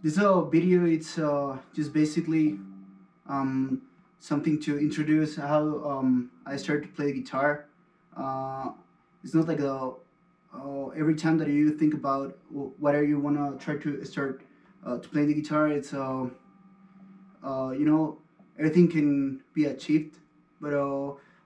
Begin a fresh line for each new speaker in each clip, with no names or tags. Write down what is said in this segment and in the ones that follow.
This video, it's just basically um, something to introduce how I started to play guitar. Uh, it's not like every time that you think about whether you want to try to start to play the guitar, it's you know, everything can be achieved, but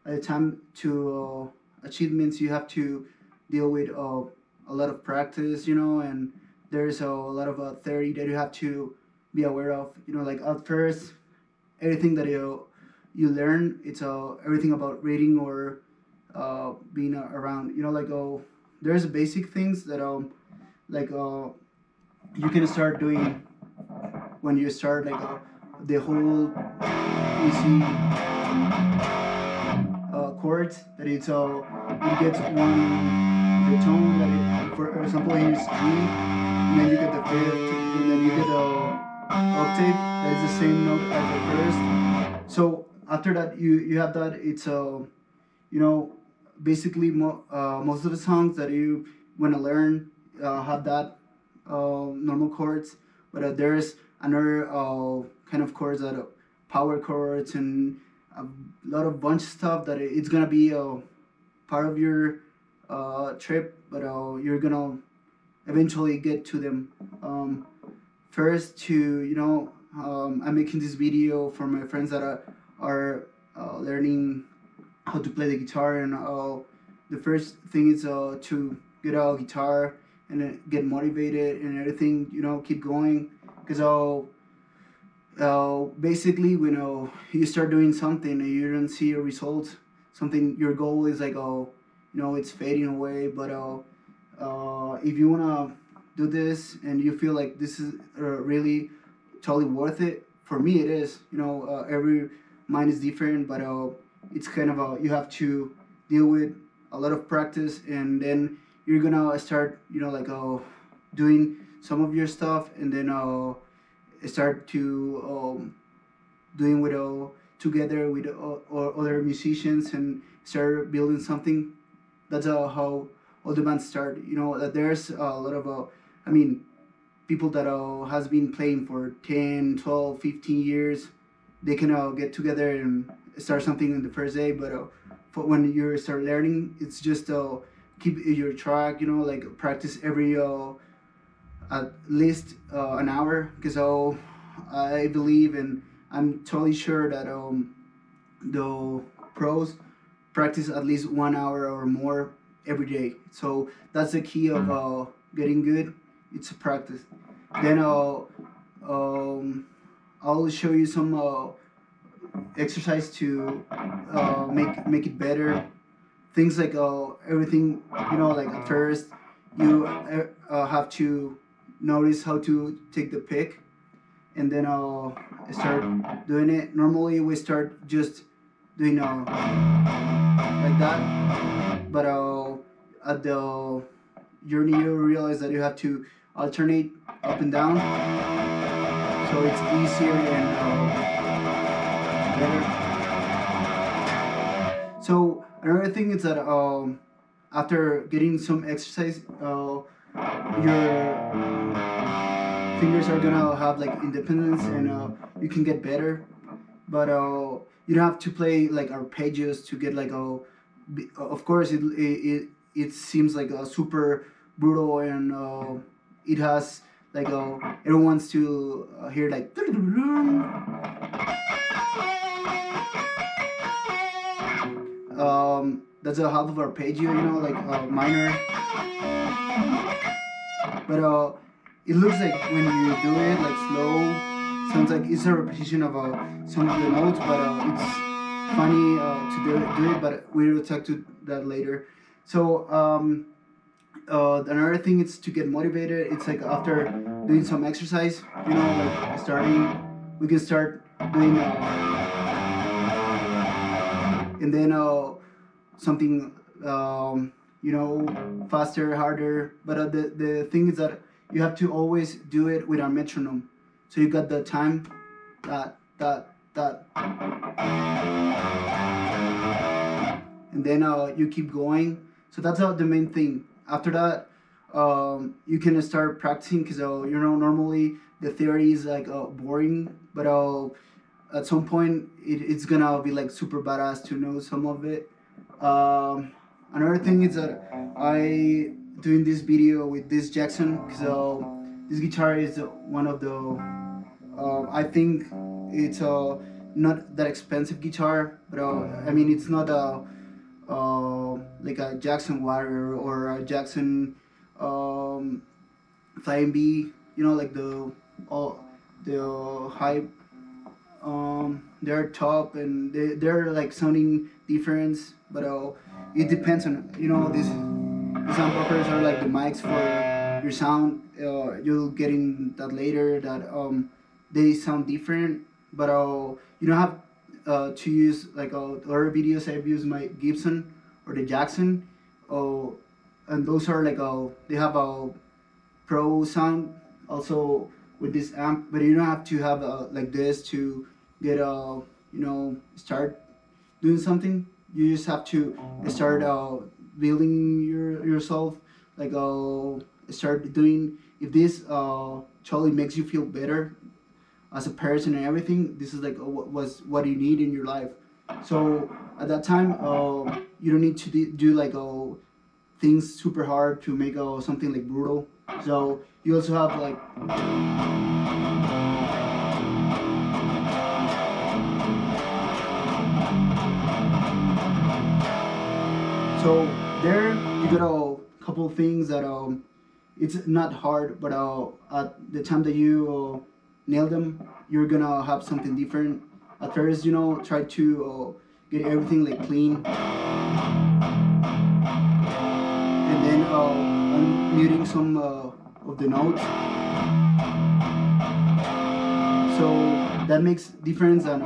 at the time to achievements, you have to deal with a lot of practice, and there's a lot of theory that you have to be aware of. Like at first, everything that you learn, it's everything about reading or being around. Like there's basic things that like you can start doing when you start like the whole easy chords that it's you get one the tone that it, for example, here's G, and then you get the fifth, and then you get the octave that is the same note as the first. So after that, you have that. It's you know basically most of the songs that you want to learn have that normal chords, but there's another kind of chords that power chords and a lot of bunch of stuff that it's gonna be part of your trip, but you're gonna eventually get to them. First, to I'm making this video for my friends that are learning how to play the guitar, and the first thing is to get a guitar and get motivated and everything. Keep going, because basically when you start doing something and you don't see a result, something your goal is like it's fading away. But if you wanna do this and you feel like this is really totally worth it, for me it is. Every mind is different, but it's kind of you have to deal with a lot of practice, and then you're gonna start doing some of your stuff, and then start to doing with together with or other musicians and start building something. That's how all the bands start. That there's a lot of I mean, people that has been playing for 10, 12, 15 years. They can get together and start something in the first day, but for when you start learning, it's just keep your track, like practice every at least an hour, because I believe, and I'm totally sure that the pros practice at least 1 hour or more every day. So that's the key of getting good. It's a practice. Then I'll show you some exercise to make it better. Things like everything, like at first you have to notice how to take the pick, and then I'll start doing it. Normally we start just doing like that, but at the journey you realize that you have to alternate up and down, so it's easier and better. So another thing is that after getting some exercise, your fingers are gonna have like independence, and you can get better. But you don't have to play like arpeggios to get like of course it seems like a super brutal, and it has like everyone wants to hear like that's a half of arpeggio, like minor. But it looks like when you do it like slow, sounds like it's a repetition of some of the notes, but it's funny to do it. But we'll talk to that later. So another thing is to get motivated. It's like after doing some exercise, like starting, we can start doing and then something faster, harder. But the thing is that you have to always do it with a metronome, so you got the time, that, and then you keep going. So that's the main thing. After that, you can start practicing, because normally the theory is like boring, but at some point it's gonna be like super badass to know some of it. Another thing is that I doing this video with this Jackson because this guitar is one of the I think it's not that expensive guitar, but I mean it's not a like a Jackson Warrior or a Jackson um, Flying B. You know, like all the high they're top and they're like sounding different, but it depends on these humbuckers are like the mics for your sound. You'll get in that later that they sound different, but you don't have to use like other videos I've used my Gibson or the Jackson, uh, and those are like they have a pro sound also with this amp, but you don't have to have like this to get start doing something. You just have to start building yourself, like start doing. If this totally makes you feel better as a person and everything, this is like what you need in your life. So at that time, you don't need to do like things super hard to make something like brutal. So you also have like so there you got a couple things that it's not hard, but at the time that you nail them, you're gonna have something different. At first, try to get everything like clean, and then unmuting some of the notes. So that makes difference and.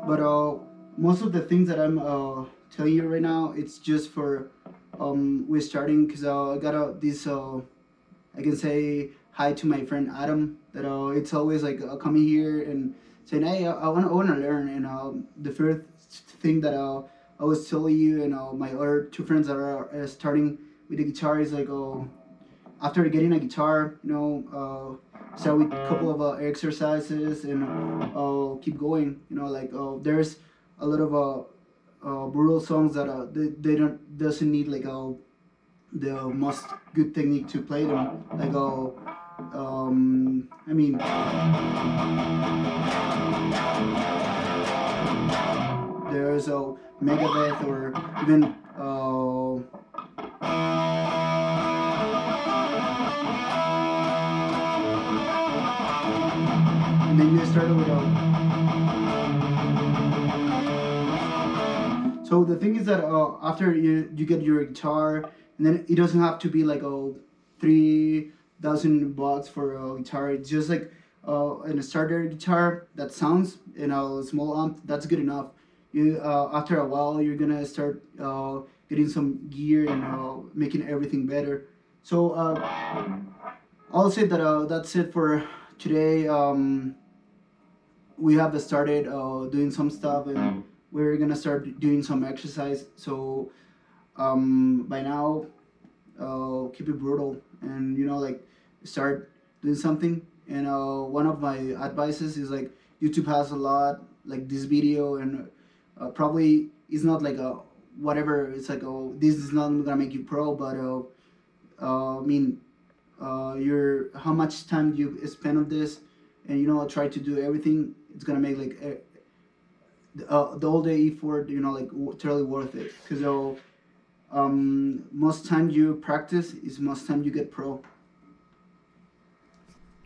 But most of the things that I'm telling you right now, it's just for we're starting because I got this I can say hi to my friend Adam that it's always like coming here and saying hey I want to learn, and the first thing that I was telling you and my other two friends that are starting with the guitar is like after getting a guitar, start with a couple of exercises and keep going. Like there's a lot of brutal songs that they don't doesn't need like the most good technique to play them. Like I mean, there's a Megadeth or even and then you started with so the thing is that after you get your guitar, and then it doesn't have to be like $3,000 for a guitar. It's just like in a starter guitar that sounds in a small amp. That's good enough. You after a while you're gonna start getting some gear and making everything better. So I'll say that that's it for today. We have started doing some stuff and we're gonna start doing some exercise. So by now keep it brutal and like start doing something. And one of my advices is like YouTube has a lot like this video, and probably it's not like a whatever, it's like this is not gonna make you pro, but I mean your how much time you spend on this, and try to do everything. It's gonna make like the all day effort, like totally worth it, because most time you practice is most time you get pro.